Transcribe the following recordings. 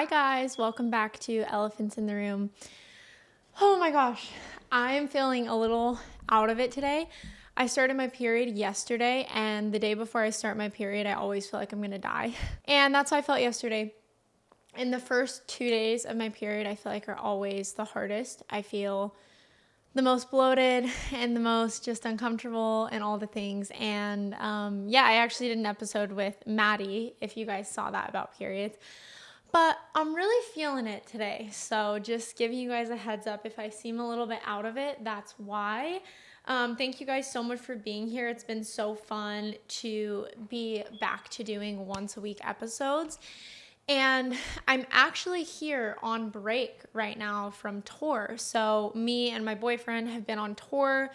Hi guys, welcome back to Elephants in the Room. Oh my gosh, I am feeling a little out of it today. I started my period yesterday, and the day before I start my period, I always feel like I'm gonna die. And that's how I felt yesterday. In the first 2 days of my period, I feel like are always the hardest. I feel the most bloated and the most just uncomfortable and all the things. And I actually did an episode with Maddie, if you guys saw that, about periods. But I'm really feeling it today. So just giving you guys a heads up, if I seem a little bit out of it, that's why. Thank you guys so much for being here. It's been so fun to be back to doing once a week episodes. And I'm actually here on break right now from tour. So me and my boyfriend have been on tour.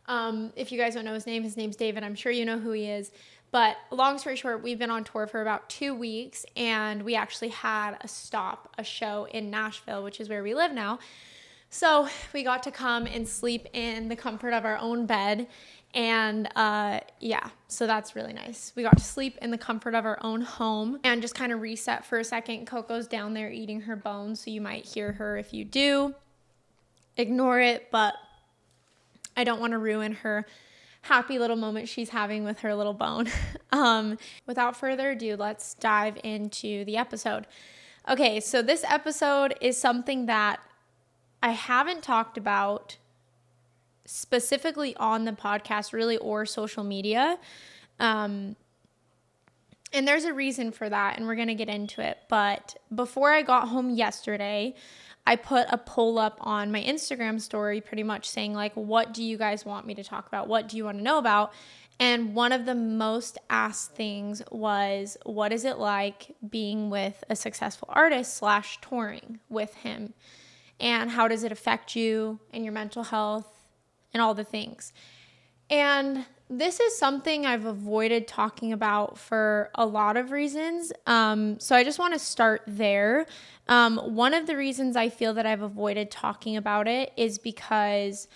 If you guys don't know his name's David. I'm sure you know who he is. But long story short, we've been on tour for about 2 weeks, and we actually had a show in Nashville, which is where we live now. So we got to come and sleep in the comfort of our own bed. And so that's really nice. We got to sleep in the comfort of our own home and just kind of reset for a second. Coco's down there eating her bones, so you might hear her. If you do, ignore it, but I don't want to ruin her happy little moment she's having with her little bone. Without further ado, let's dive into the episode. Okay, so this episode is something that I haven't talked about specifically on the podcast really, or social media. And there's a reason for that, and we're going to get into it. But before I got home yesterday, I put a poll up on my Instagram story pretty much saying, like, what do you guys want me to talk about? What do you want to know about? And one of the most asked things was, what is it like being with a successful artist / touring with him? And how does it affect you and your mental health and all the things? And this is something I've avoided talking about for a lot of reasons. So I just want to start there. One of the reasons I feel that I've avoided talking about it is because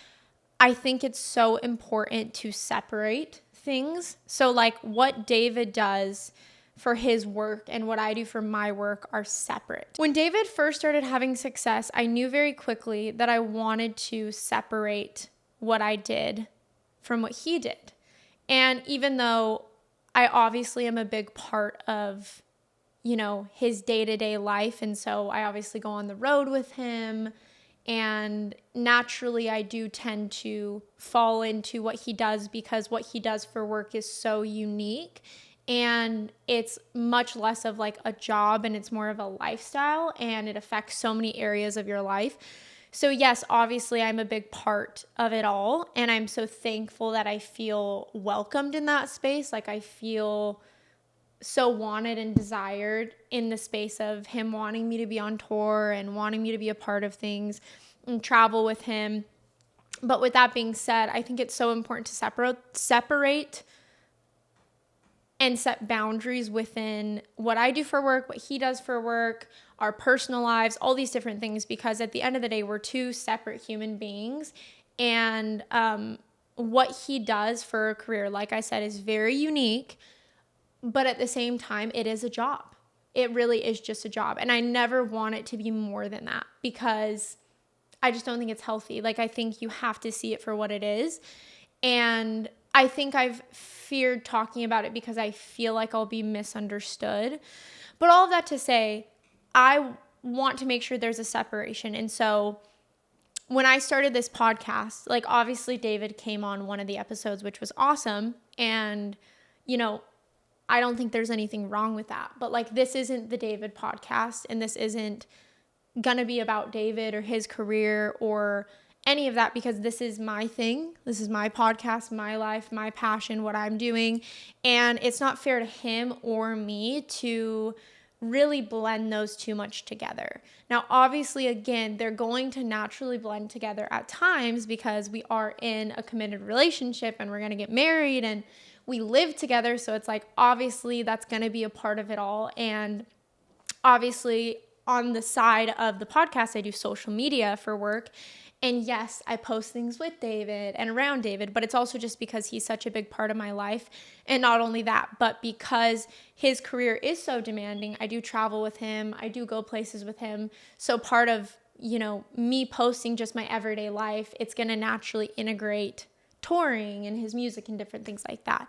I think it's so important to separate things. So like what David does for his work and what I do for my work are separate. When David first started having success, I knew very quickly that I wanted to separate what I did from what he did. And even though I obviously am a big part of, his day-to-day life, and so I obviously go on the road with him, and naturally I do tend to fall into what he does because what he does for work is so unique, and it's much less of like a job and it's more of a lifestyle, and it affects so many areas of your life. So yes, obviously I'm a big part of it all, and I'm so thankful that I feel welcomed in that space. Like I feel so wanted and desired in the space of him wanting me to be on tour and wanting me to be a part of things and travel with him. But with that being said, I think it's so important to separate and set boundaries within what I do for work, what he does for work, our personal lives, all these different things, because at the end of the day, we're two separate human beings. And what he does for a career, like I said, is very unique, but at the same time, it is a job. It really is just a job. And I never want it to be more than that because I just don't think it's healthy. Like I think you have to see it for what it is. And I think I've feared talking about it because I feel like I'll be misunderstood. But all of that to say, I want to make sure there's a separation. And so when I started this podcast, like obviously David came on one of the episodes, which was awesome. And, I don't think there's anything wrong with that. But like this isn't the David podcast, and this isn't going to be about David or his career or any of that, because this is my thing. This is my podcast, my life, my passion, what I'm doing. And it's not fair to him or me to really blend those too much together. Now, obviously, again, they're going to naturally blend together at times because we are in a committed relationship and we're going to get married and we live together. So it's like, obviously, that's going to be a part of it all. And obviously, on the side of the podcast, I do social media for work. And yes, I post things with David and around David, but it's also just because he's such a big part of my life. And not only that, but because his career is so demanding, I do travel with him. I do go places with him. So part of, me posting just my everyday life, it's going to naturally integrate touring and his music and different things like that.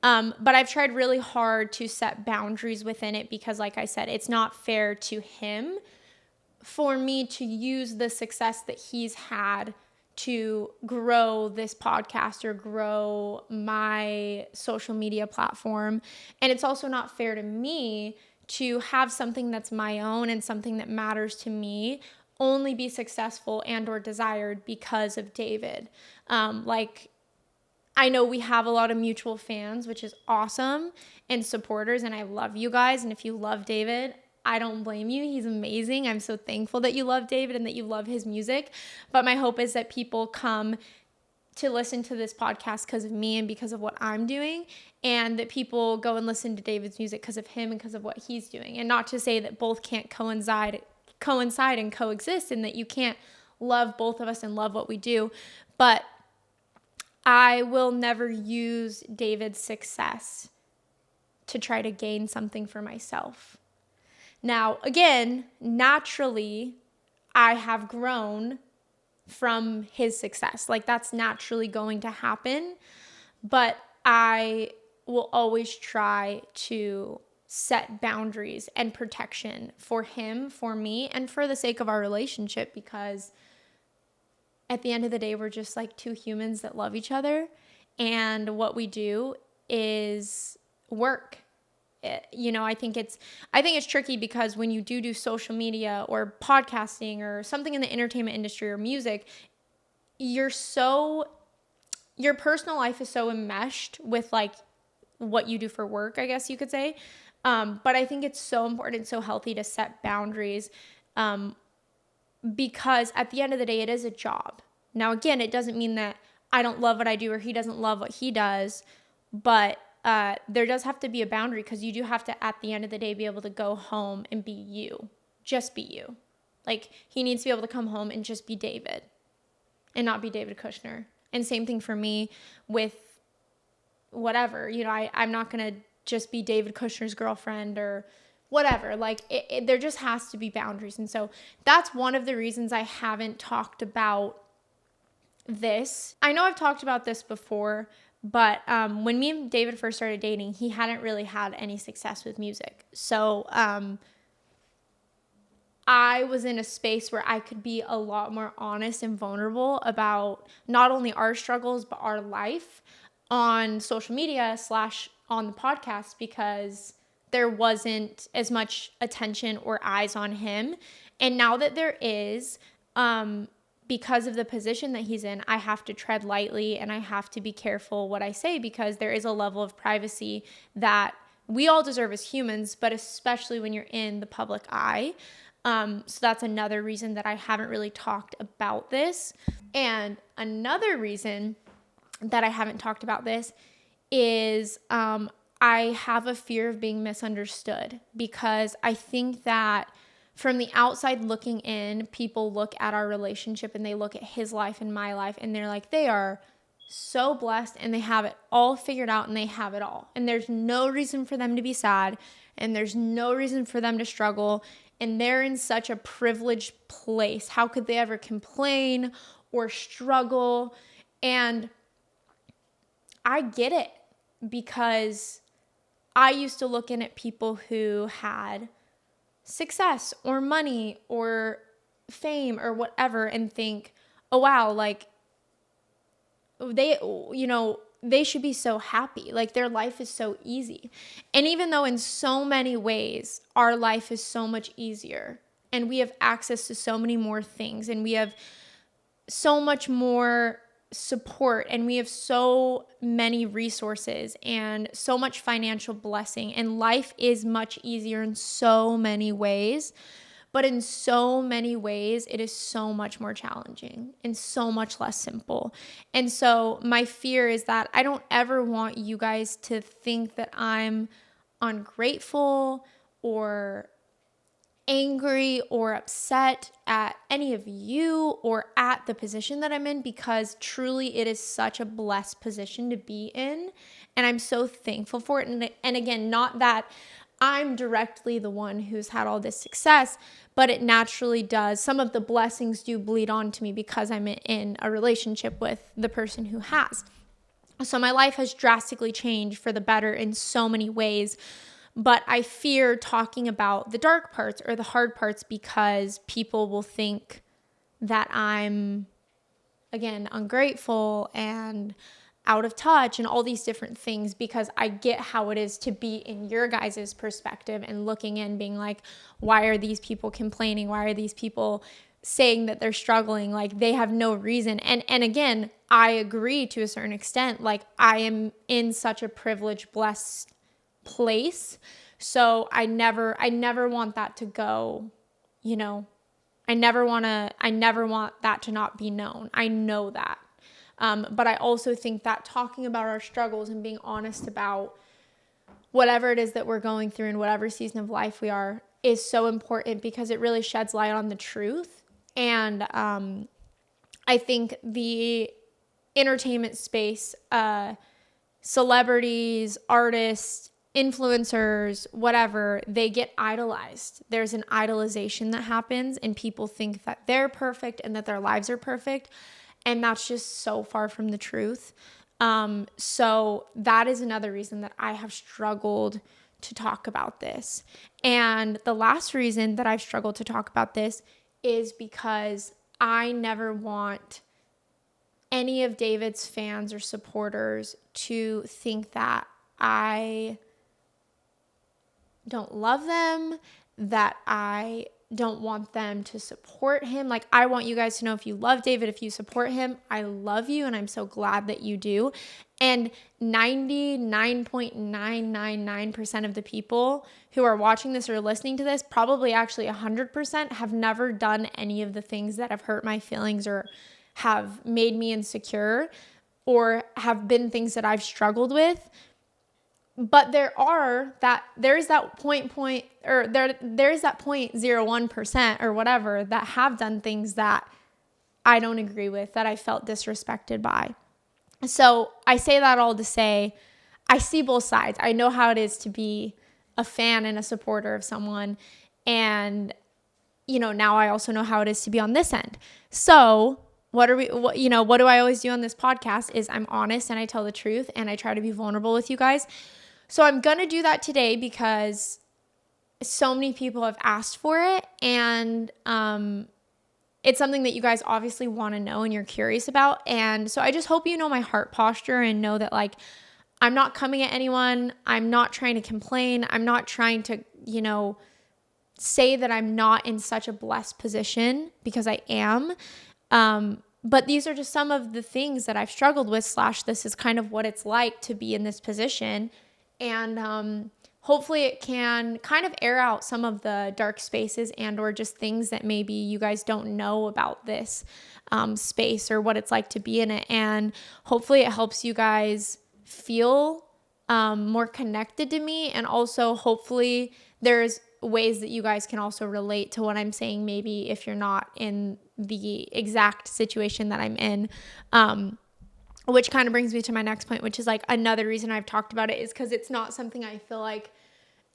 But I've tried really hard to set boundaries within it because, like I said, it's not fair to him for me to use the success that he's had to grow this podcast or grow my social media platform. And it's also not fair to me to have something that's my own and something that matters to me only be successful and or desired because of David. I know we have a lot of mutual fans, which is awesome, and supporters, and I love you guys. And if you love David, I don't blame you. He's amazing. I'm so thankful that you love David and that you love his music. But my hope is that people come to listen to this podcast because of me and because of what I'm doing, and that people go and listen to David's music because of him and because of what he's doing. And not to say that both can't coincide and coexist, and that you can't love both of us and love what we do. But I will never use David's success to try to gain something for myself. Now, again, naturally, I have grown from his success. Like, that's naturally going to happen. But I will always try to set boundaries and protection for him, for me, and for the sake of our relationship, because at the end of the day, we're just like two humans that love each other. And what we do is work. I think it's tricky because when you do social media or podcasting or something in the entertainment industry or music, your personal life is so enmeshed with like what you do for work, I guess you could say. But I think it's so important, so healthy to set boundaries, because at the end of the day, it is a job. Now, again, it doesn't mean that I don't love what I do or he doesn't love what he does, but there does have to be a boundary, because you do have to, at the end of the day, be able to go home and be you. Just be you. Like, he needs to be able to come home and just be David and not be David Kushner. And same thing for me with whatever. I'm not going to just be David Kushner's girlfriend or whatever. Like, there just has to be boundaries. And so that's one of the reasons I haven't talked about this. I know I've talked about this before, but when me and David first started dating, he hadn't really had any success with music. So I was in a space where I could be a lot more honest and vulnerable about not only our struggles, but our life on social media / on the podcast, because there wasn't as much attention or eyes on him. And now that there is, because of the position that he's in, I have to tread lightly and I have to be careful what I say, because there is a level of privacy that we all deserve as humans, but especially when you're in the public eye. So that's another reason that I haven't really talked about this. And another reason that I haven't talked about this is I have a fear of being misunderstood, because I think that from the outside looking in, people look at our relationship and they look at his life and my life and they're like, they are so blessed and they have it all figured out and they have it all. And there's no reason for them to be sad and there's no reason for them to struggle. And they're in such a privileged place. How could they ever complain or struggle? And I get it, because I used to look in at people who had success or money or fame or whatever and think, oh wow, like they should be so happy. Like, their life is so easy. And even though in so many ways our life is so much easier and we have access to so many more things and we have so much more support and we have so many resources and so much financial blessing, and life is much easier in so many ways, but in so many ways it is so much more challenging and so much less simple. And so my fear is that I don't ever want you guys to think that I'm ungrateful or angry or upset at any of you or at the position that I'm in, because truly it is such a blessed position to be in. And I'm so thankful for it. And again, not that I'm directly the one who's had all this success, but it naturally does. Some of the blessings do bleed on to me because I'm in a relationship with the person who has. So my life has drastically changed for the better in so many ways. But I fear talking about the dark parts or the hard parts because people will think that I'm, again, ungrateful and out of touch and all these different things, because I get how it is to be in your guys' perspective and looking in being like, why are these people complaining? Why are these people saying that they're struggling? Like, they have no reason. And again, I agree to a certain extent. Like, I am in such a privileged, blessed place. So I never want that to go, I never want that to not be known. I know that. But I also think that talking about our struggles and being honest about whatever it is that we're going through in whatever season of life we are is so important, because it really sheds light on the truth. And I think the entertainment space, celebrities, artists, influencers, whatever, they get idolized. There's an idolization that happens, and people think that they're perfect and that their lives are perfect. And that's just so far from the truth. So that is another reason that I have struggled to talk about this. And the last reason that I've struggled to talk about this is because I never want any of David's fans or supporters to think that I don't love them, that I don't want them to support him. Like, I want you guys to know, if you love David, if you support him, I love you, and I'm so glad that you do. And 99.999% of the people who are watching this or listening to this, probably actually 100%, have never done any of the things that have hurt my feelings or have made me insecure or have been things that I've struggled with. But there's that 0.01% or whatever that have done things that I don't agree with, that I felt disrespected by. So I say that all to say, I see both sides. I know how it is to be a fan and a supporter of someone. And, now I also know how it is to be on this end. So what do I always do on this podcast is I'm honest and I tell the truth and I try to be vulnerable with you guys. So I'm going to do that today because so many people have asked for it, and it's something that you guys obviously want to know and you're curious about. And so I just hope you know my heart posture and know that, like, I'm not coming at anyone. I'm not trying to complain. I'm not trying to, say that I'm not in such a blessed position, because I am. But these are just some of the things that I've struggled with, / this is kind of what it's like to be in this position. And hopefully it can kind of air out some of the dark spaces and or just things that maybe you guys don't know about this space or what it's like to be in it. And hopefully it helps you guys feel more connected to me. And also hopefully there's ways that you guys can also relate to what I'm saying, maybe if you're not in the exact situation that I'm in. Which kind of brings me to my next point, which is like another reason I've talked about it is because it's not something I feel like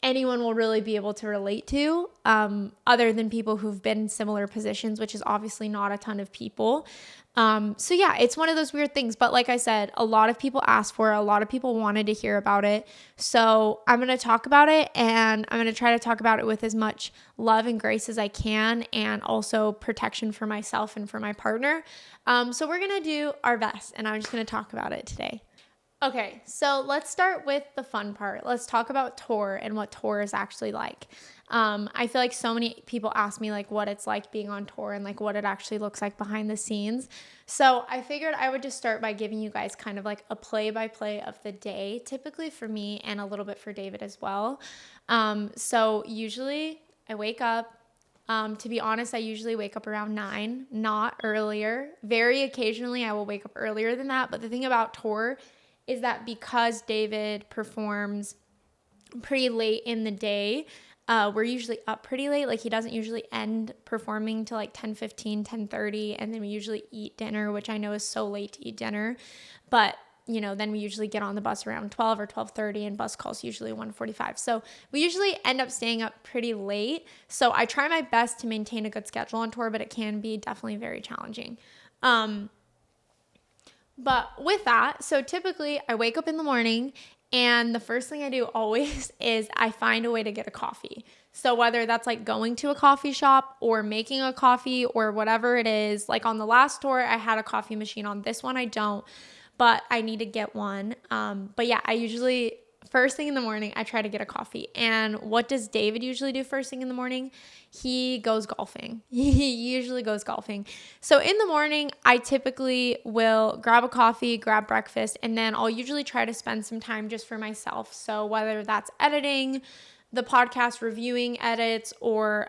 anyone will really be able to relate to, other than people who've been in similar positions, which is obviously not a ton of people. So yeah, it's one of those weird things. But like I said, a lot of people asked for it. A lot of people wanted to hear about it. So I'm going to talk about it, and I'm going to try to talk about it with as much love and grace as I can, and also protection for myself and for my partner. So we're going to do our best, and I'm just going to talk about it today. Okay, so let's start with the fun part. Let's talk about tour and what tour is actually like. I feel like so many people ask me like what it's like being on tour and like what it actually looks like behind the scenes. So I figured I would just start by giving you guys kind of like a play-by-play of the day, typically for me and a little bit for David as well. So usually I wake up. To be honest, I usually wake up around 9, not earlier. Very occasionally I will wake up earlier than that. But the thing about tour is that because David performs pretty late in the day, we're usually up pretty late. Like he doesn't usually end performing till like 10:15, 10:30, and then we usually eat dinner, which I know is so late to eat dinner. But then we usually get on the bus around 12 or 12:30, and bus calls usually 1:45. So we usually end up staying up pretty late. So I try my best to maintain a good schedule on tour, but it can be definitely very challenging. But with that, so typically I wake up in the morning and the first thing I do always is I find a way to get a coffee. So whether that's like going to a coffee shop or making a coffee or whatever it is, like on the last tour, I had a coffee machine. On this one, I don't, but I need to get one. But yeah, I usually, first thing in the morning, I try to get a coffee. And what does David usually do first thing in the morning? He goes golfing. He usually goes golfing. So in the morning, I typically will grab a coffee, grab breakfast, and then I'll usually try to spend some time just for myself. So whether that's editing the podcast, reviewing edits, or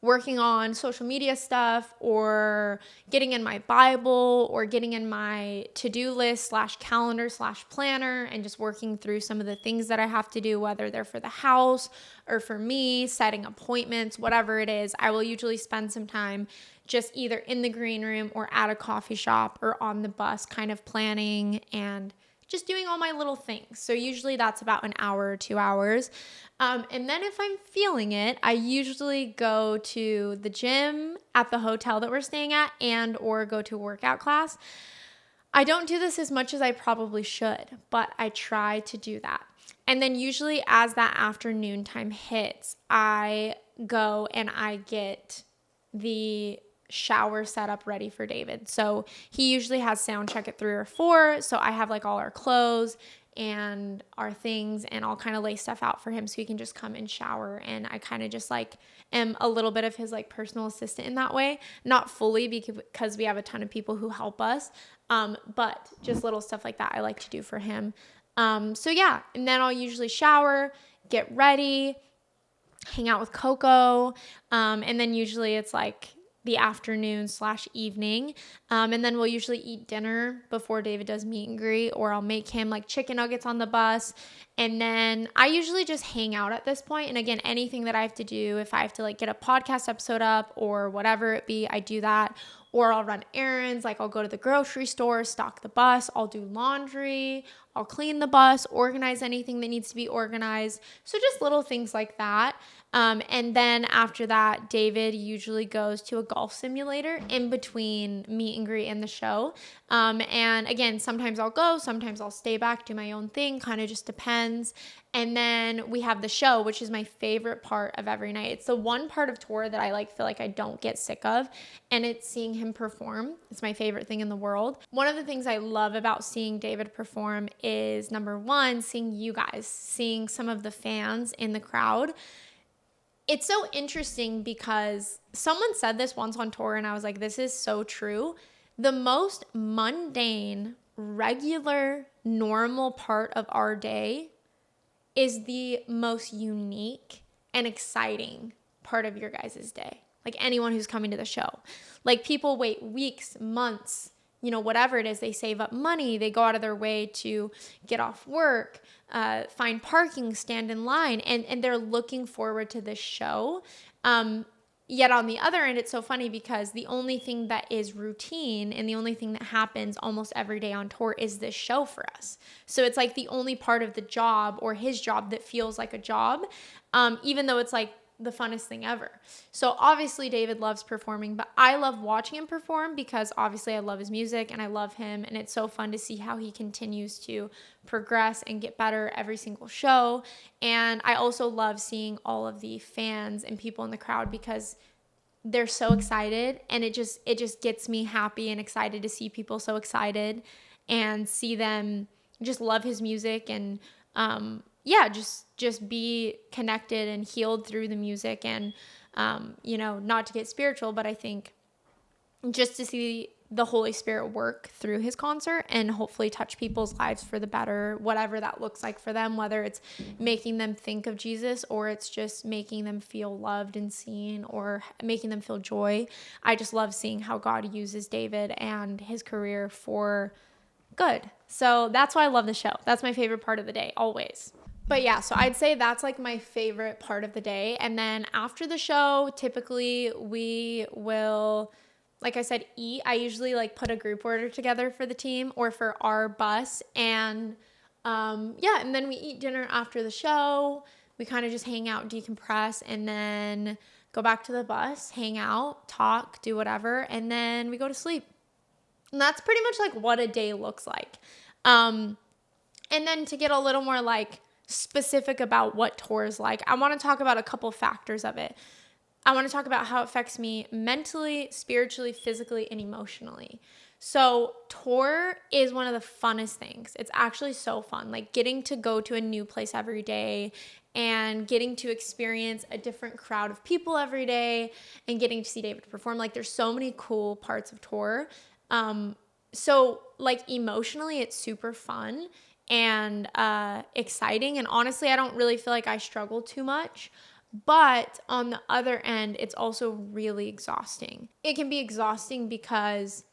working on social media stuff, or getting in my Bible, or getting in my to-do list / calendar / planner, and just working through some of the things that I have to do, whether they're for the house or for me, setting appointments, whatever it is. I will usually spend some time just either in the green room or at a coffee shop or on the bus kind of planning and just doing all my little things. So usually that's about an hour or 2 hours. And then if I'm feeling it, I usually go to the gym at the hotel that we're staying at and or go to a workout class. I don't do this as much as I probably should, but I try to do that. And then usually as that afternoon time hits, I go and I get the shower set up ready for David. So he usually has sound check at 3 or 4. So I have like all our clothes and our things, and I'll kind of lay stuff out for him so he can just come and shower. And I kind of just like am a little bit of his like personal assistant in that way. Not fully because we have a ton of people who help us. But just little stuff like that I like to do for him. So yeah, and then I'll usually shower, get ready, hang out with Coco. And then usually it's like the afternoon / evening. And then we'll usually eat dinner before David does meet and greet, or I'll make him like chicken nuggets on the bus. And then I usually just hang out at this point. And again, anything that I have to do, if I have to like get a podcast episode up or whatever it be, I do that. Or I'll run errands, like I'll go to the grocery store, stock the bus, I'll do laundry, I'll clean the bus, organize anything that needs to be organized. So just little things like that. And then after that, David usually goes to a golf simulator in between meet and greet and the show. And again, sometimes I'll go, sometimes I'll stay back, do my own thing, kind of just depends. And then we have the show, which is my favorite part of every night. It's the one part of tour that I feel like I don't get sick of, and it's seeing him perform. It's my favorite thing in the world. One of the things I love about seeing David perform is, number one, seeing you guys, seeing some of the fans in the crowd. It's so interesting because someone said this once on tour, and I was like, this is so true. The most mundane, regular, normal part of our day is the most unique and exciting part of your guys' day. Like anyone who's coming to the show. Like people wait weeks, months, whatever it is. They save up money. They go out of their way to get off work, find parking, stand in line, and they're looking forward to this show. Yet on the other end, it's so funny because the only thing that is routine and the only thing that happens almost every day on tour is this show for us. So it's like the only part of the job or his job that feels like a job, even though it's like the funnest thing ever. So obviously David loves performing, but I love watching him perform because obviously I love his music and I love him, and it's so fun to see how he continues to progress and get better every single show. And I also love seeing all of the fans and people in the crowd because they're so excited, and it just gets me happy and excited to see people so excited and see them just love his music and just be connected and healed through the music. And not to get spiritual, but I think just to see the Holy Spirit work through his concert and hopefully touch people's lives for the better, whatever that looks like for them, whether it's making them think of Jesus or it's just making them feel loved and seen or making them feel joy. I just love seeing how God uses David and his career for good. So that's why I love the show. That's my favorite part of the day, always. But yeah, so I'd say that's like my favorite part of the day. And then after the show, typically we will, like I said, eat. I usually like put a group order together for the team or for our bus. And yeah, and then we eat dinner after the show. We kind of just hang out, decompress, and then go back to the bus, hang out, talk, do whatever, and then we go to sleep. And that's pretty much like what a day looks like. And then to get a little more like specific about what tour is like, I want to talk about a couple factors of it. I want to talk about how it affects me mentally, spiritually, physically, and emotionally. So tour is one of the funnest things. It's actually so fun. Like getting to go to a new place every day and getting to experience a different crowd of people every day and getting to see David perform. Like there's so many cool parts of tour. So like emotionally, it's super fun and exciting. And honestly, I don't really feel like I struggle too much. But on the other end, it's also really exhausting. It can be exhausting because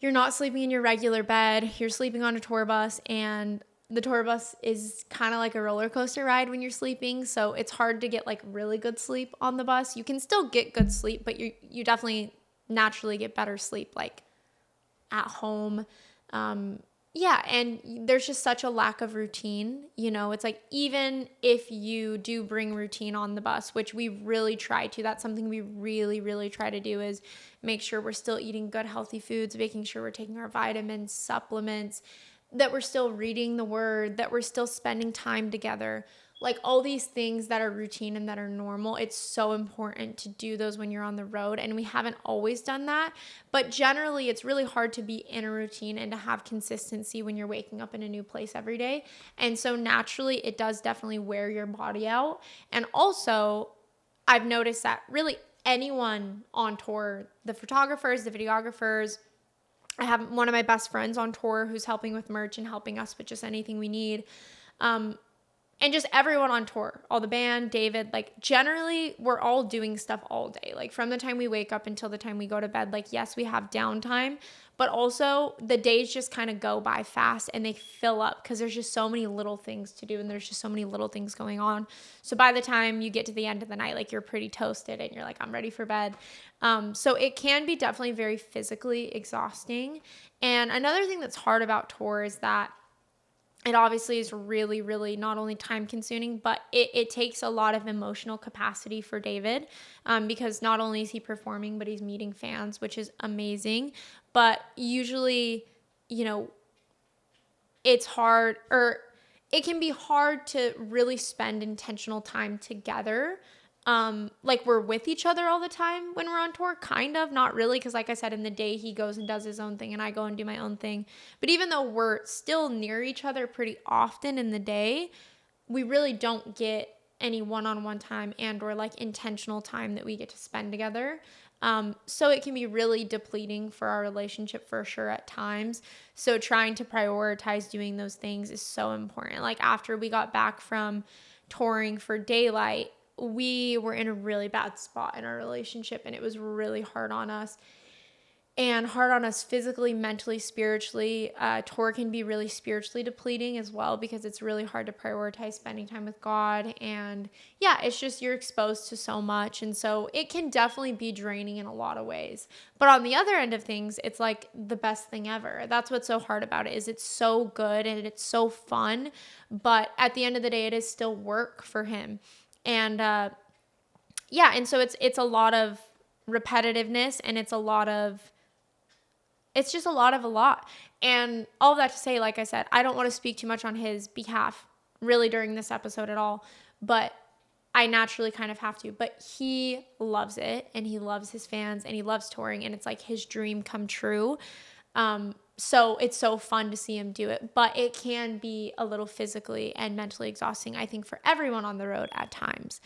you're not sleeping in your regular bed. You're sleeping on a tour bus, and the tour bus is kind of like a roller coaster ride when you're sleeping. So it's hard to get like really good sleep on the bus. You can still get good sleep, but you definitely naturally get better sleep like at home. Yeah, and there's just such a lack of routine. You know, it's like even if you do bring routine on the bus, which we really try to, that's something we really, really try to do, is make sure we're still eating good, healthy foods, making sure we're taking our vitamins, supplements, that we're still reading the word, that we're still spending time together. Like all these things that are routine and that are normal, it's so important to do those when you're on the road. And we haven't always done that. But generally, it's really hard to be in a routine and to have consistency when you're waking up in a new place every day. And so naturally, it does definitely wear your body out. And also, I've noticed that really anyone on tour, the photographers, the videographers, I have one of my best friends on tour who's helping with merch and helping us with just anything we need. And just everyone on tour, all the band, David, like generally we're all doing stuff all day. Like from the time we wake up until the time we go to bed, like yes, we have downtime, but also the days just kind of go by fast and they fill up because there's just so many little things to do and there's just so many little things going on. So by the time you get to the end of the night, like you're pretty toasted and you're like, I'm ready for bed. So it can be definitely very physically exhausting. And another thing that's hard about tour is that it obviously is really, really not only time consuming, but it takes a lot of emotional capacity for David, because not only is he performing, but he's meeting fans, which is amazing. But usually, you know, it's hard, or it can be hard to really spend intentional time together. Like we're with each other all the time when we're on tour, kind of, not really. Cause like I said, in the day he goes and does his own thing and I go and do my own thing. But even though we're still near each other pretty often in the day, we really don't get any one-on-one time and or like intentional time that we get to spend together. So it can be really depleting for our relationship for sure at times. So trying to prioritize doing those things is so important. Like after we got back from touring for Daylight, we were in a really bad spot in our relationship and it was really hard on us and hard on us physically, mentally, spiritually. Tour can be really spiritually depleting as well because it's really hard to prioritize spending time with God. And yeah, it's just you're exposed to so much. And so it can definitely be draining in a lot of ways. But on the other end of things, it's like the best thing ever. That's what's so hard about it, is it's so good and it's so fun. But at the end of the day, it is still work for him. And yeah, and so it's a lot of repetitiveness and it's just a lot of a lot. And all of that to say, like I said, I don't want to speak too much on his behalf really during this episode at all, but I naturally kind of have to. But he loves it and he loves his fans and he loves touring and it's like his dream come true. So it's so fun to see him do it, but it can be a little physically and mentally exhausting, I think, for everyone on the road at times,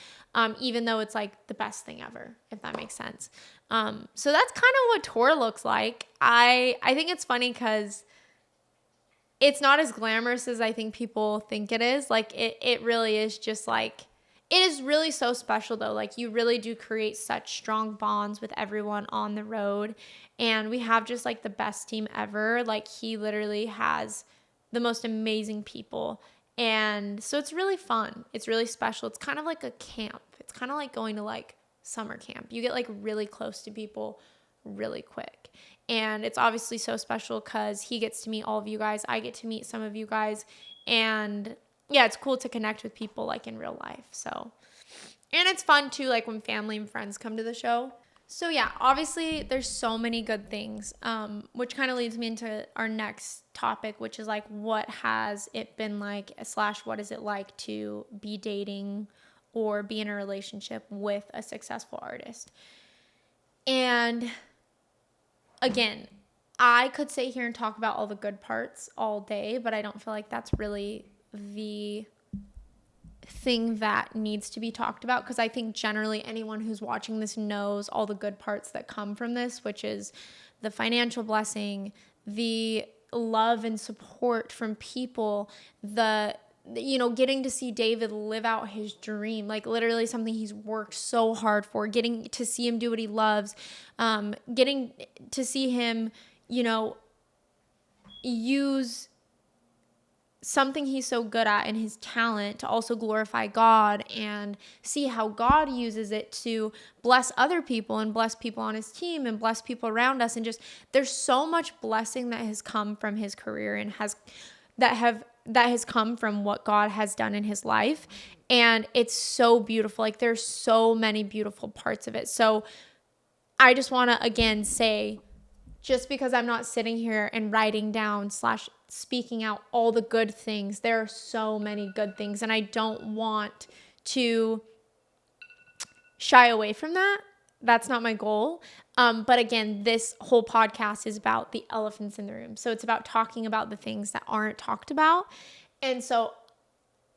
even though it's like the best thing ever, if that makes sense. So that's kind of what tour looks like. I think it's funny because it's not as glamorous as I think people think it is. Like it really is just like, it is really so special though. Like you really do create such strong bonds with everyone on the road. And we have just like the best team ever. Like he literally has the most amazing people. And so it's really fun. It's really special. It's kind of like a camp. It's kind of like going to like summer camp. You get like really close to people really quick. And it's obviously so special because he gets to meet all of you guys. I get to meet some of you guys. And yeah, it's cool to connect with people like in real life. So, and it's fun too, like when family and friends come to the show. So yeah, obviously there's so many good things, which kind of leads me into our next topic, which is like, what has it been like, / what is it like to be dating or be in a relationship with a successful artist? And again, I could sit here and talk about all the good parts all day, but I don't feel like that's really the thing that needs to be talked about, because I think generally anyone who's watching this knows all the good parts that come from this, which is the financial blessing, the love and support from people, the getting to see David live out his dream, like literally something he's worked so hard for, getting to see him do what he loves, getting to see him, use something he's so good at and his talent to also glorify God, and see how God uses it to bless other people and bless people on his team and bless people around us. And just, there's so much blessing that has come from his career and that has come from what God has done in his life. And it's so beautiful. Like there's so many beautiful parts of it. So I just want to again say, just because I'm not sitting here and writing down / speaking out all the good things, there are so many good things, and I don't want to shy away from that. That's not my goal. But again, this whole podcast is about the elephants in the room. So it's about talking about the things that aren't talked about. And so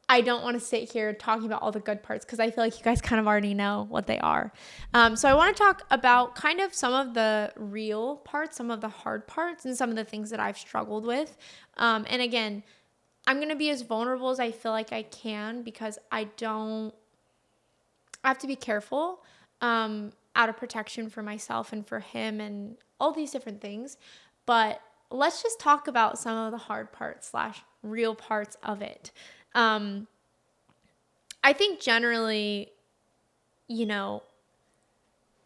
I don't want to sit here talking about all the good parts, because I feel like you guys kind of already know what they are. So I want to talk about kind of some of the real parts, some of the hard parts, and some of the things that I've struggled with. And again, I'm going to be as vulnerable as I feel like I can, because I have to be careful out of protection for myself and for him and all these different things. But let's just talk about some of the hard parts / real parts of it. I think generally,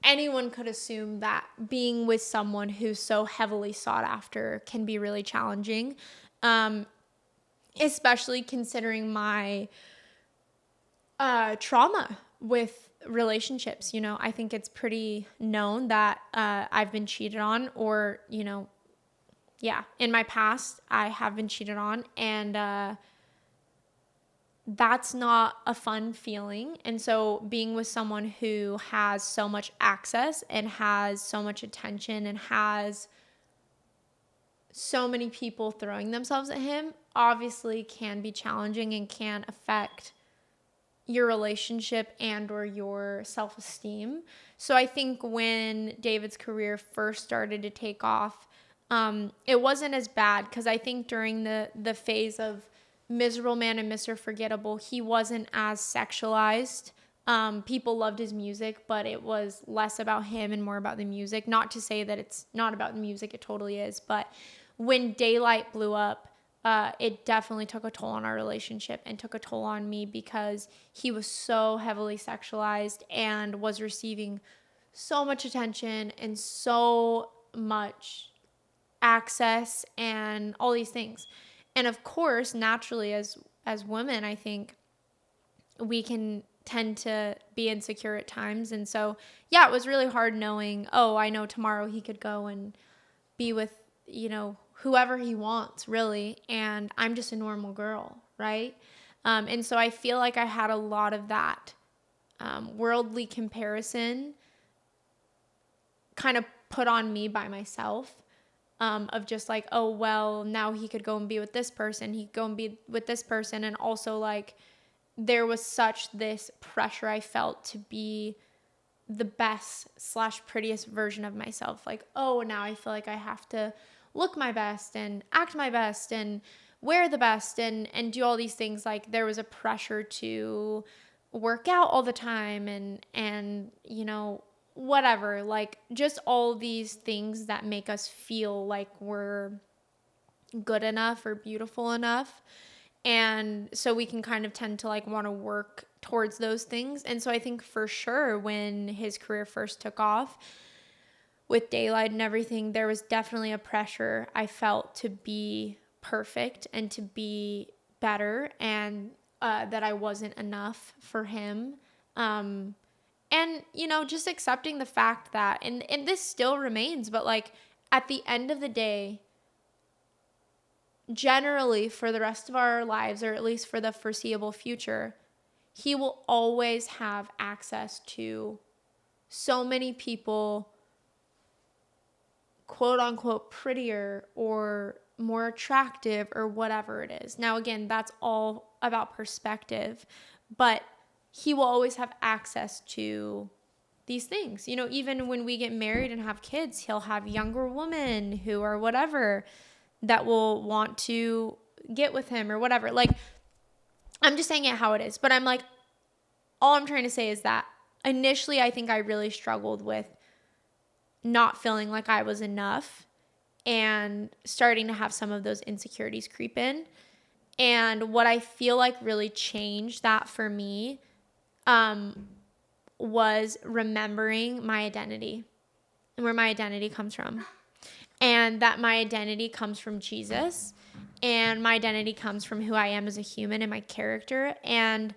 anyone could assume that being with someone who's so heavily sought after can be really challenging, especially considering my trauma with relationships. I think it's pretty known that I've been cheated on, or, in my past, I have been cheated on, and that's not a fun feeling. And so being with someone who has so much access and has so much attention and has so many people throwing themselves at him obviously can be challenging and can affect your relationship and or your self-esteem. So I think when David's career first started to take off, it wasn't as bad, because I think during the phase of Miserable Man and Mr. Forgettable, he wasn't as sexualized. People loved his music, but it was less about him and more about the music. Not to say that it's not about the music, it totally is. But when Daylight blew up, it definitely took a toll on our relationship and took a toll on me, because he was so heavily sexualized and was receiving so much attention and so much access and all these things. And of course, naturally, as women, I think we can tend to be insecure at times. And so, yeah, it was really hard knowing, I know tomorrow he could go and be with, whoever he wants, really. And I'm just a normal girl, right? And so I feel like I had a lot of that worldly comparison kind of put on me by myself. Of just like, now he could go and be with this person. He could go and be with this person. And also like there was such this pressure I felt to be the best / prettiest version of myself. Like, now I feel like I have to look my best and act my best and wear the best and do all these things. Like there was a pressure to work out all the time and whatever, like just all these things that make us feel like we're good enough or beautiful enough. And so we can kind of tend to like want to work towards those things. And so I think for sure when his career first took off with Daylight and everything, there was definitely a pressure I felt to be perfect and to be better, and that I wasn't enough for him. And, you know, just accepting the fact that, and this still remains, but like at the end of the day, generally for the rest of our lives, or at least for the foreseeable future, he will always have access to so many people, quote unquote, prettier or more attractive or whatever it is. Now, again, that's all about perspective, but he will always have access to these things. You know, even when we get married and have kids, he'll have younger women who are whatever that will want to get with him or whatever. Like, I'm just saying it how it is. But I'm like, all I'm trying to say is that initially I think I really struggled with not feeling like I was enough and starting to have some of those insecurities creep in. And what I feel like really changed that for me was remembering my identity and where my identity comes from. And that my identity comes from Jesus, and my identity comes from who I am as a human and my character. And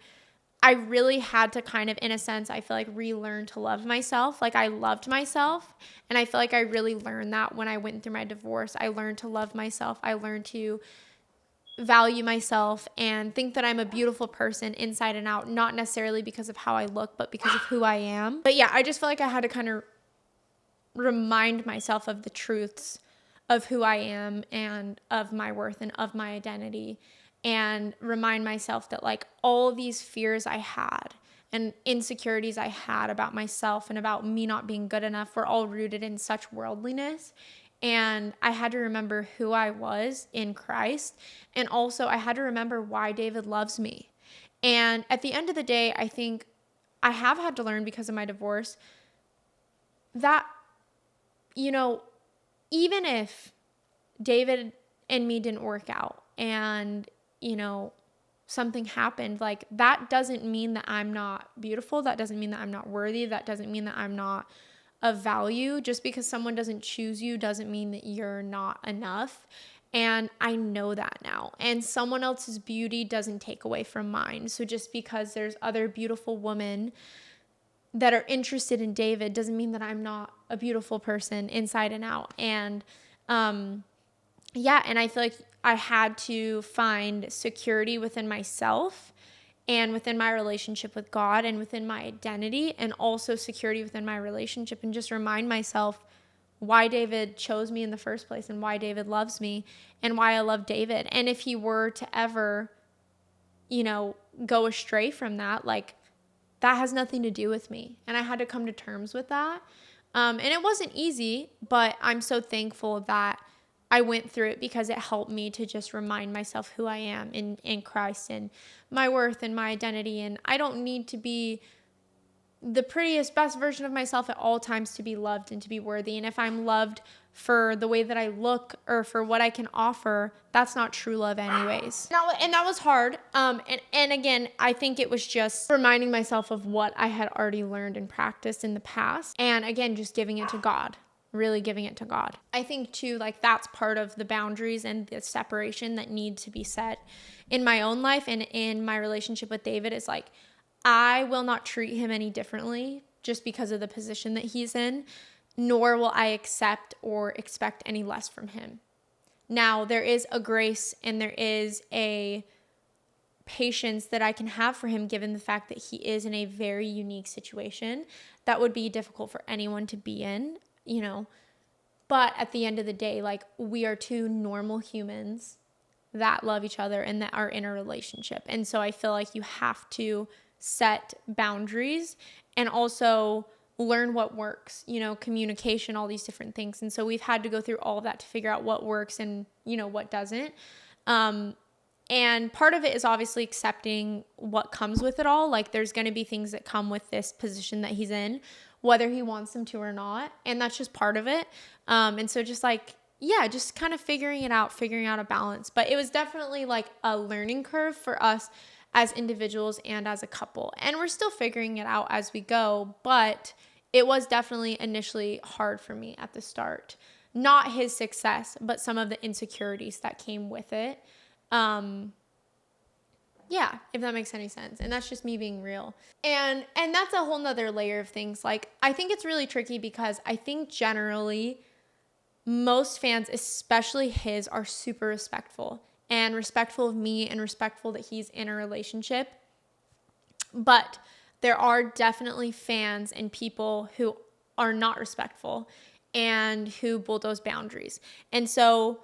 I really had to kind of, in a sense, I feel like relearn to love myself. Like I loved myself, and I feel like I really learned that when I went through my divorce. I learned to love myself. I learned to value myself and think that I'm a beautiful person inside and out, not necessarily because of how I look, but because of who I am. But yeah, I just feel like I had to kind of remind myself of the truths of who I am and of my worth and of my identity, and remind myself that like all these fears I had and insecurities I had about myself and about me not being good enough were all rooted in such worldliness. And I had to remember who I was in Christ. And also I had to remember why David loves me. And at the end of the day, I think I have had to learn, because of my divorce, that, you know, even if David and me didn't work out and, you know, something happened, like that doesn't mean that I'm not beautiful. That doesn't mean that I'm not worthy. That doesn't mean that I'm not of value. Just because someone doesn't choose you doesn't mean that you're not enough. And I know that now. And someone else's beauty doesn't take away from mine. So just because there's other beautiful women that are interested in David doesn't mean that I'm not a beautiful person inside and out. And yeah, and I feel like I had to find security within myself and within my relationship with God and within my identity, and also security within my relationship, and just remind myself why David chose me in the first place and why David loves me and why I love David. And if he were to ever, you know, go astray from that, like that has nothing to do with me. And I had to come to terms with that. And it wasn't easy, but I'm so thankful that I went through it, because it helped me to just remind myself who I am in Christ and my worth and my identity. And I don't need to be the prettiest, best version of myself at all times to be loved and to be worthy. And if I'm loved for the way that I look or for what I can offer, that's not true love anyways. And that was hard. And again, I think it was just reminding myself of what I had already learned and practiced in the past. And again, just giving it to God. Really giving it to God. I think too, like that's part of the boundaries and the separation that need to be set in my own life and in my relationship with David, is like, I will not treat him any differently just because of the position that he's in, nor will I accept or expect any less from him. Now, there is a grace and there is a patience that I can have for him, given the fact that he is in a very unique situation that would be difficult for anyone to be in. You know, but at the end of the day, like we are two normal humans that love each other and that are in a relationship. And so I feel like you have to set boundaries and also learn what works, you know, communication, all these different things. And so we've had to go through all of that to figure out what works and, you know, what doesn't. And part of it is obviously accepting what comes with it all. Like there's going to be things that come with this position that he's in, whether he wants them to or not. And that's just part of it. And so just like, yeah, just kind of figuring out a balance. But it was definitely like a learning curve for us as individuals and as a couple. And we're still figuring it out as we go, but it was definitely initially hard for me at the start. Not his success, but some of the insecurities that came with it. Yeah, if that makes any sense. And that's just me being real. And that's a whole nother layer of things. Like, I think it's really tricky because I think generally most fans, especially his, are super respectful and respectful of me and respectful that he's in a relationship. But there are definitely fans and people who are not respectful and who bulldoze boundaries. And so,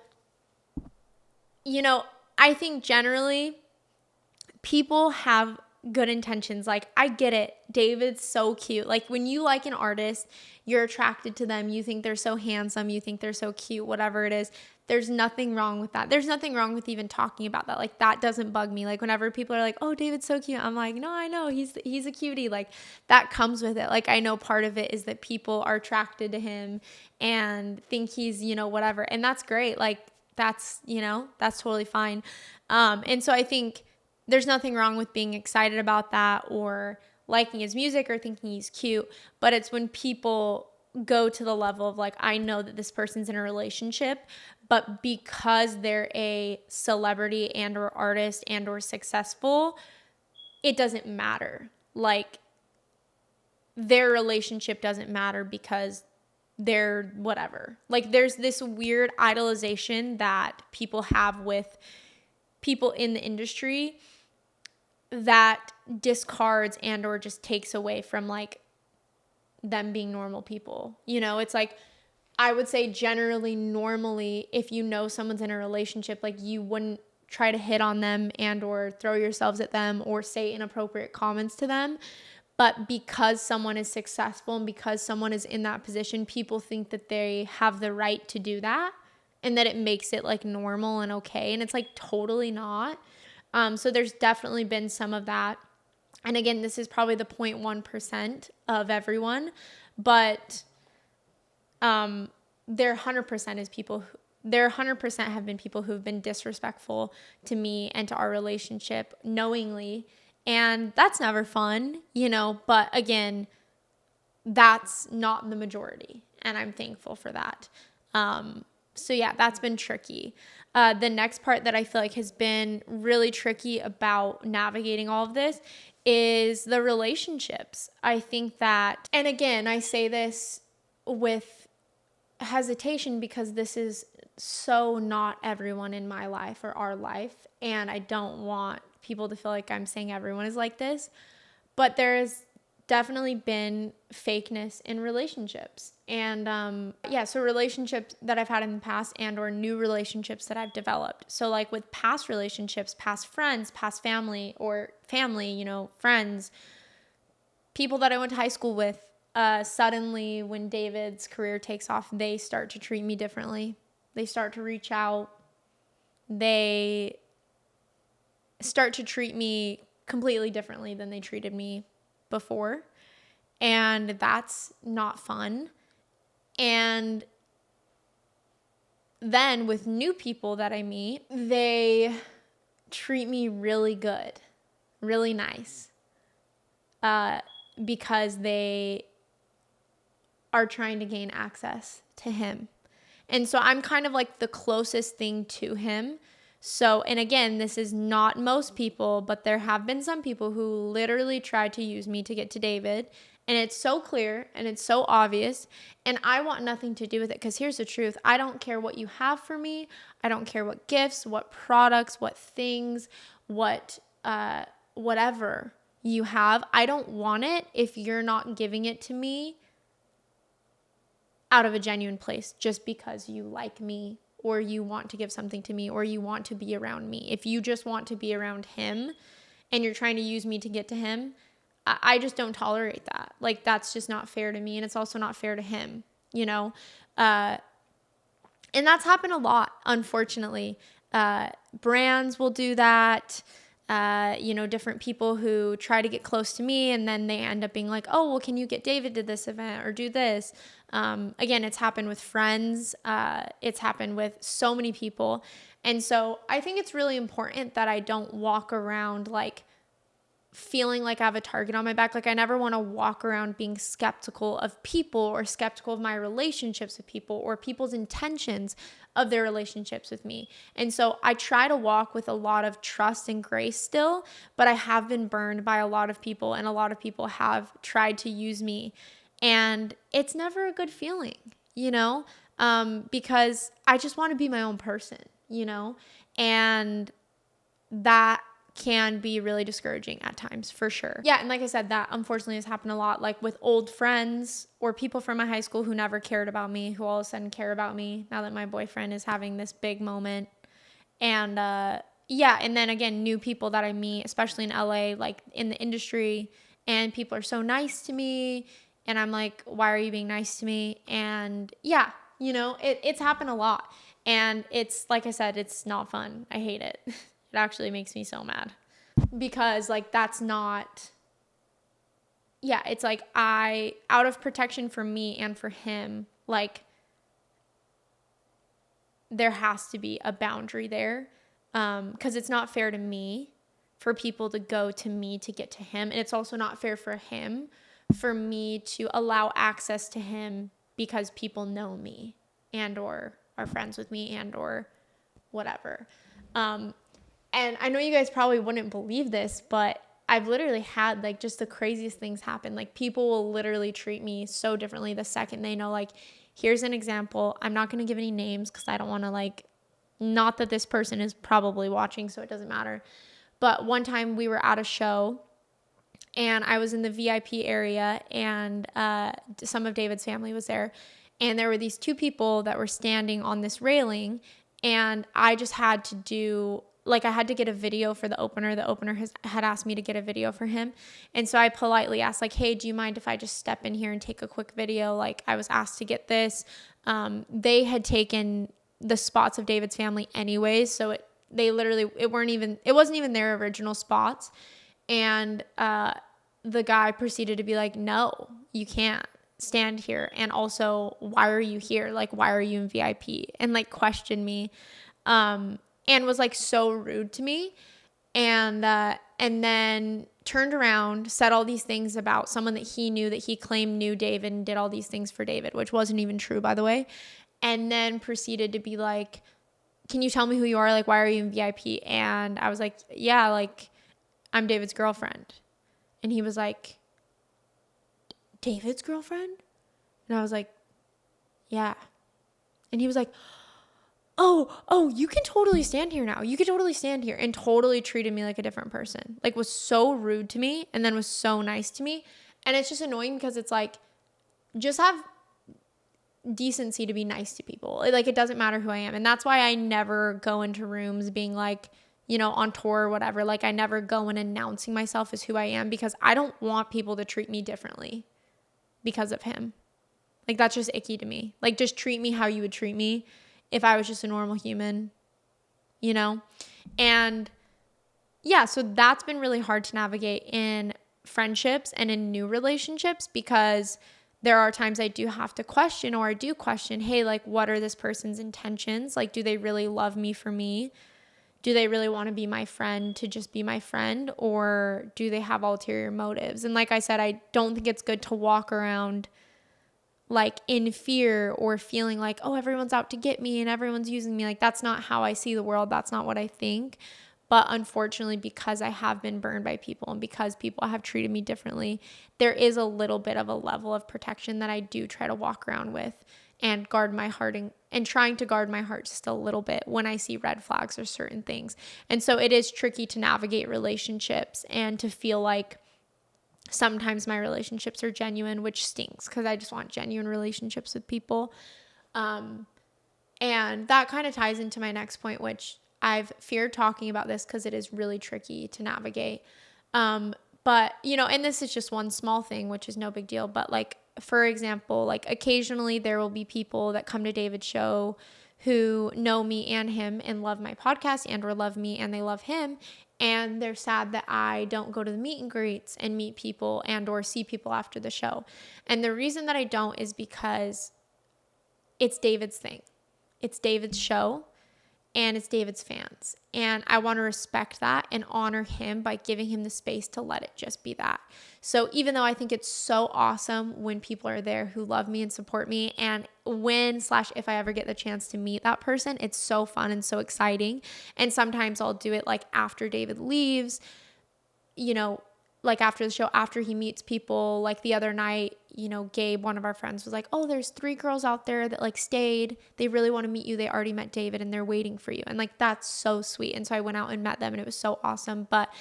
I think generally people have good intentions. Like, I get it. David's so cute. Like, when you like an artist, you're attracted to them. You think they're so handsome. You think they're so cute, whatever it is. There's nothing wrong with that. There's nothing wrong with even talking about that. Like, that doesn't bug me. Like, whenever people are like, oh, David's so cute, I'm like, no, I know he's a cutie. Like, that comes with it. Like, I know part of it is that people are attracted to him and think he's, whatever. And that's great. Like, that's totally fine. And so I think there's nothing wrong with being excited about that or liking his music or thinking he's cute, but it's when people go to the level of like, I know that this person's in a relationship, but because they're a celebrity and or artist and or successful, it doesn't matter. Like, their relationship doesn't matter because they're whatever. Like, there's this weird idolization that people have with people in the industry that discards and or just takes away from like them being normal people. It's like, I would say generally, normally, if you know someone's in a relationship, like, you wouldn't try to hit on them and or throw yourselves at them or say inappropriate comments to them. But because someone is successful and because someone is in that position, people think that they have the right to do that and that it makes it like normal and okay. And it's like totally not. So there's definitely been some of that. And again, this is probably the 0.1% of everyone, but there 100% is people there 100% have been people who've been disrespectful to me and to our relationship knowingly. And that's never fun, but again, that's not the majority. And I'm thankful for that. So yeah, that's been tricky. The next part that I feel like has been really tricky about navigating all of this is the relationships. I think that, and again, I say this with hesitation because this is so not everyone in my life or our life. And I don't want people to feel like I'm saying everyone is like this, but there has definitely been fakeness in relationships. And so relationships that I've had in the past and or new relationships that I've developed. So like with past relationships, past friends, past family, friends, people that I went to high school with, suddenly when David's career takes off, they start to treat me differently. They start to reach out. They start to treat me completely differently than they treated me before. And that's not fun. And then with new people that I meet, they treat me really good, really nice, because they are trying to gain access to him. And so I'm kind of like the closest thing to him. So, and again, this is not most people, but there have been some people who literally tried to use me to get to David. And it's so clear and it's so obvious. And I want nothing to do with it because here's the truth. I don't care what you have for me. I don't care what gifts, what products, what things, whatever you have. I don't want it if you're not giving it to me out of a genuine place just because you like me or you want to give something to me or you want to be around me. If you just want to be around him and you're trying to use me to get to him, I just don't tolerate that. Like, that's just not fair to me. And it's also not fair to him, and that's happened a lot, unfortunately. Brands will do that. Different people who try to get close to me and then they end up being like, oh, well, can you get David to this event or do this? Again, it's happened with friends. It's happened with so many people. And so I think it's really important that I don't walk around like feeling like I have a target on my back. Like I never want to walk around being skeptical of people or skeptical of my relationships with people or people's intentions of their relationships with me. And so I try to walk with a lot of trust and grace still, but I have been burned by a lot of people, and a lot of people have tried to use me. And it's never a good feeling, because I just want to be my own person, and that can be really discouraging at times, for sure. Yeah, and like I said, that unfortunately has happened a lot, like with old friends or people from my high school who never cared about me, who all of a sudden care about me now that my boyfriend is having this big moment. And and then again, new people that I meet, especially in LA, like in the industry, and people are so nice to me, and I'm like, why are you being nice to me? And yeah, it's happened a lot. And it's, like I said, it's not fun. I hate it. It actually makes me so mad because like that's not, it's like out of protection for me and for him, like there has to be a boundary there, because it's not fair to me for people to go to me to get to him. And it's also not fair for him for me to allow access to him because people know me and or are friends with me and or whatever. And I know you guys probably wouldn't believe this, but I've literally had like just the craziest things happen. Like people will literally treat me so differently the second they know, like, here's an example. I'm not going to give any names because I don't want to like, not that this person is probably watching, so it doesn't matter. But one time we were at a show and I was in the VIP area, and some of David's family was there. And there were these two people that were standing on this railing, and I just had to do, like, I had to get a video for the opener. The opener had asked me to get a video for him. And so I politely asked, like, hey, do you mind if I just step in here and take a quick video? Like, I was asked to get this. They had taken the spots of David's family anyways. So it wasn't even their original spots. And the guy proceeded to be like, no, you can't stand here. And also, why are you here? Like, why are you in VIP? And like questioned me. And was like so rude to me, and then turned around, said all these things about someone that he knew, that he claimed knew David and did all these things for David, which wasn't even true, by the way. And then proceeded to be like, can you tell me who you are? Like, why are you in VIP? And I was like, yeah, like, I'm David's girlfriend. And he was like, David's girlfriend? And I was like, yeah. And he was like, oh, you can totally stand here now. You can totally stand here. And totally treated me like a different person. Like, was so rude to me and then was so nice to me. And it's just annoying because it's like, just have decency to be nice to people. Like, it doesn't matter who I am. And that's why I never go into rooms being like, on tour or whatever. Like, I never go in announcing myself as who I am, because I don't want people to treat me differently because of him. Like, that's just icky to me. Like, just treat me how you would treat me if I was just a normal human, And yeah, so that's been really hard to navigate in friendships and in new relationships, because there are times I do have to question, or I do question, hey, like, what are this person's intentions? Like, do they really love me for me? Do they really want to be my friend to just be my friend? Or do they have ulterior motives? And like I said, I don't think it's good to walk around like in fear or feeling like, oh, everyone's out to get me and everyone's using me. Like, that's not how I see the world. That's not what I think. But unfortunately, because I have been burned by people and because people have treated me differently, there is a little bit of a level of protection that I do try to walk around with and guard my heart, and trying to guard my heart just a little bit when I see red flags or certain things. And so it is tricky to navigate relationships and to feel like sometimes my relationships are genuine, which stinks because I just want genuine relationships with people. And that kind of ties into my next point, which I've feared talking about this because it is really tricky to navigate. But, and this is just one small thing, which is no big deal. But like, for example, like occasionally there will be people that come to David's show who know me and him and love my podcast and or love me and they love him. And they're sad that I don't go to the meet and greets and meet people and or see people after the show. And the reason that I don't is because it's David's thing. It's David's show and it's David's fans. And I want to respect that and honor him by giving him the space to let it just be that. So even though I think it's so awesome when people are there who love me and support me, and if I ever get the chance to meet that person, it's so fun and so exciting. And sometimes I'll do it like after David leaves, like after the show, after he meets people. Like the other night, Gabe, one of our friends, was like, oh, there's 3 girls out there that like stayed. They really want to meet you. They already met David and they're waiting for you. And like, that's so sweet. And so I went out and met them and it was so awesome. But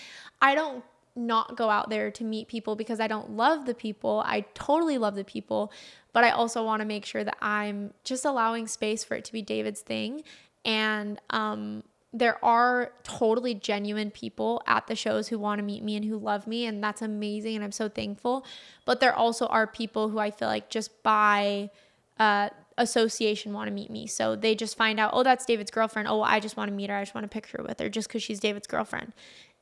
I don't not go out there to meet people because I don't love the people. I totally love the people, but I also want to make sure that I'm just allowing space for it to be David's thing. And, there are totally genuine people at the shows who want to meet me and who love me, and that's amazing, and I'm so thankful. But there also are people who I feel like just by association want to meet me. So they just find out, oh, that's David's girlfriend. Oh, I just want to meet her. I just want to picture with her just because she's David's girlfriend.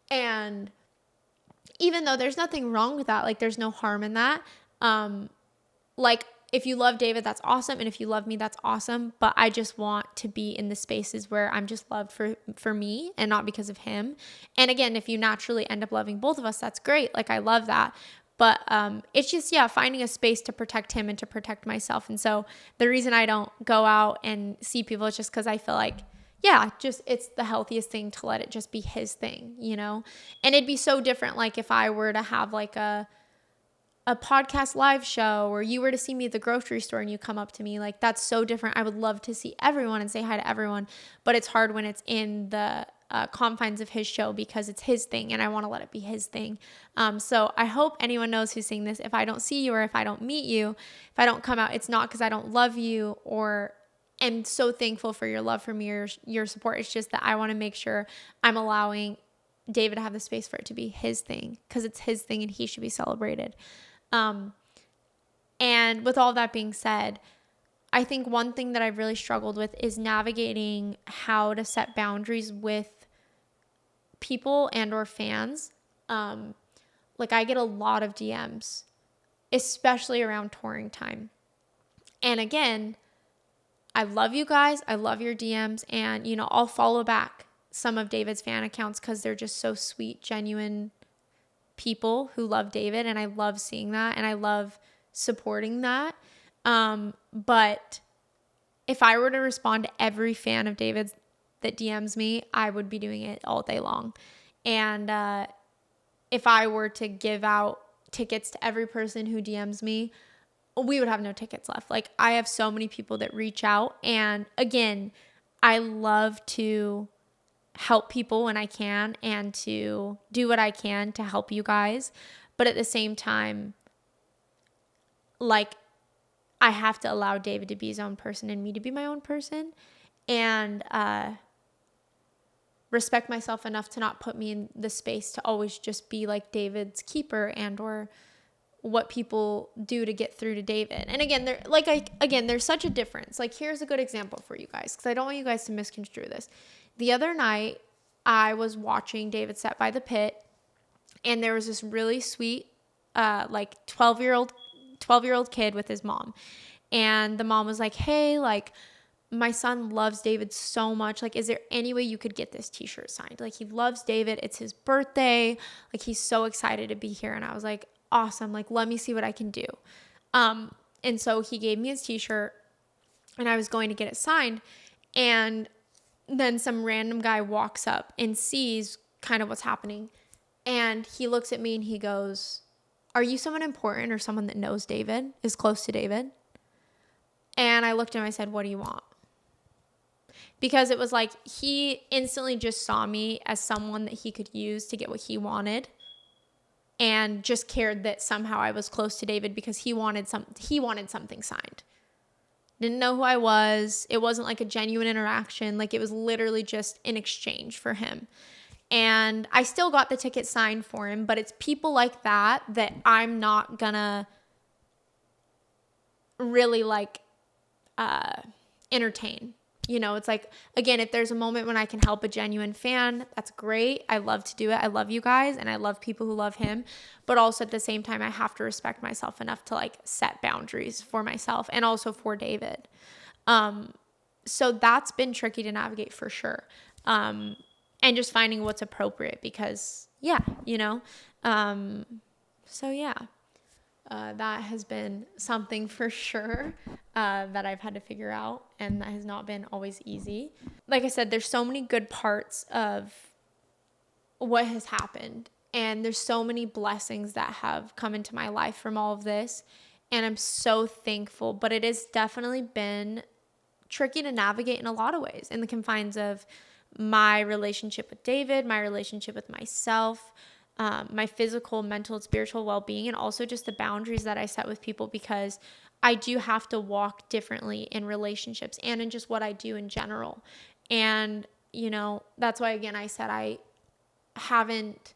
And even though there's nothing wrong with that, like there's no harm in that. Like if you love David, that's awesome. And if you love me, that's awesome. But I just want to be in the spaces where I'm just loved for me and not because of him. And again, if you naturally end up loving both of us, that's great. Like I love that. But it's just, finding a space to protect him and to protect myself. And so the reason I don't go out and see people is just because I feel like, it's the healthiest thing to let it just be his thing, And it'd be so different, like if I were to have like a podcast live show, or you were to see me at the grocery store and you come up to me, like that's so different. I would love to see everyone and say hi to everyone, but it's hard when it's in the confines of his show because it's his thing and I want to let it be his thing. So I hope anyone knows who's seeing this. If I don't see you or if I don't meet you, if I don't come out, it's not because I don't love you or am so thankful for your love for me or your support. It's just that I want to make sure I'm allowing David to have the space for it to be his thing because it's his thing and he should be celebrated. And with all that being said, I think one thing that I've really struggled with is navigating how to set boundaries with people and or fans. Like I get a lot of DMs, especially around touring time. And again, I love you guys. I love your DMs and, I'll follow back some of David's fan accounts because they're just so sweet, genuine people who love David, and I love seeing that and I love supporting that. But if I were to respond to every fan of David's that DMs me, I would be doing it all day long. And if I were to give out tickets to every person who DMs me, we would have no tickets left. Like I have so many people that reach out, and again, I love to help people when I can and to do what I can to help you guys. But at the same time, like I have to allow David to be his own person and me to be my own person, and respect myself enough to not put me in the space to always just be like David's keeper and or what people do to get through to David. And again, there's such a difference. Like here's a good example for you guys because I don't want you guys to misconstrue this. The other night, I was watching David set by the pit, and there was this really sweet, 12-year-old kid with his mom. And the mom was like, hey, like, my son loves David so much. Like, is there any way you could get this t-shirt signed? Like, he loves David. It's his birthday. Like, he's so excited to be here. And I was like, awesome. Like, let me see what I can do. And so he gave me his t-shirt, and I was going to get it signed. And then some random guy walks up and sees kind of what's happening. And he looks at me and he goes, are you someone important or someone that knows David, is close to David? And I looked at him, I said, what do you want? Because it was like he instantly just saw me as someone that he could use to get what he wanted, and just cared that somehow I was close to David because he wanted something signed. Didn't know who I was. It wasn't like a genuine interaction. Like it was literally just an exchange for him. And I still got the ticket signed for him, but it's people like that I'm not gonna really like entertain. It's like, again, if there's a moment when I can help a genuine fan, that's great. I love to do it. I love you guys and I love people who love him. But also at the same time, I have to respect myself enough to like set boundaries for myself and also for David. So that's been tricky to navigate for sure. And just finding what's appropriate because so yeah. That has been something for sure that I've had to figure out, and that has not been always easy. Like I said, there's so many good parts of what has happened, and there's so many blessings that have come into my life from all of this, and I'm so thankful. But it has definitely been tricky to navigate in a lot of ways in the confines of my relationship with David, my relationship with myself, my physical, mental, and spiritual well-being, and also just the boundaries that I set with people, because I do have to walk differently in relationships and in just what I do in general. And, that's why, again, I said I haven't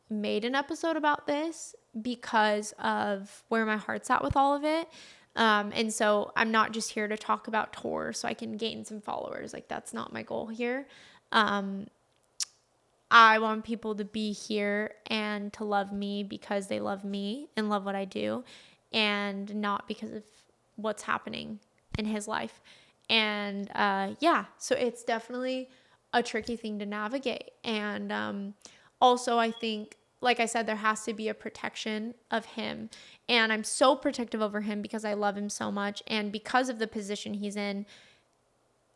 made an episode about this because of where my heart's at with all of it. And so I'm not just here to talk about tour so I can gain some followers. Like, that's not my goal here. I want people to be here and to love me because they love me and love what I do, and not because of what's happening in his life. And so it's definitely a tricky thing to navigate. And also, I think, like I said, there has to be a protection of him. And I'm so protective over him because I love him so much. And because of the position he's in,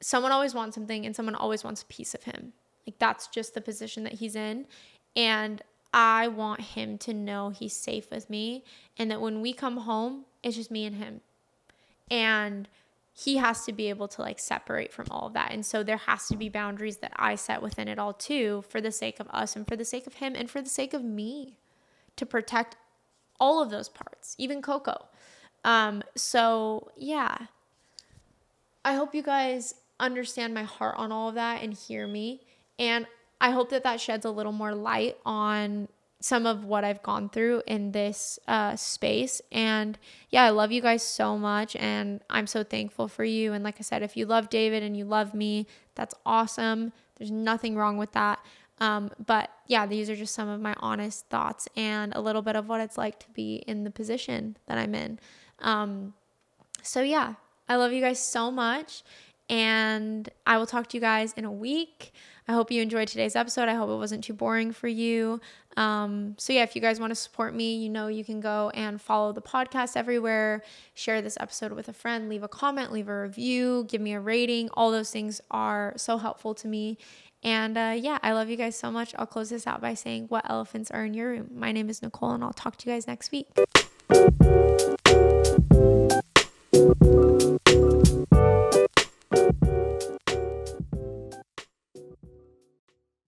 someone always wants something and someone always wants a piece of him. Like, that's just the position that he's in. And I want him to know he's safe with me and that when we come home, it's just me and him. And he has to be able to like separate from all of that. And so there has to be boundaries that I set within it all too, for the sake of us and for the sake of him and for the sake of me, to protect all of those parts, even Coco. So yeah, I hope you guys understand my heart on all of that and hear me. And I hope that sheds a little more light on some of what I've gone through in this space. And yeah, I love you guys so much. And I'm so thankful for you. And like I said, if you love David and you love me, that's awesome. There's nothing wrong with that. But yeah, these are just some of my honest thoughts and a little bit of what it's like to be in the position that I'm in. So yeah, I love you guys so much. And I will talk to you guys in a week. I hope you enjoyed today's episode. I hope it wasn't too boring for you. So yeah, if you guys want to support me, you can go and follow the podcast everywhere, share this episode with a friend, leave a comment, leave a review, give me a rating. All those things are so helpful to me. And yeah, I love you guys so much. I'll close this out by saying, what elephants are in your room? My name is Nicole, and I'll talk to you guys next week.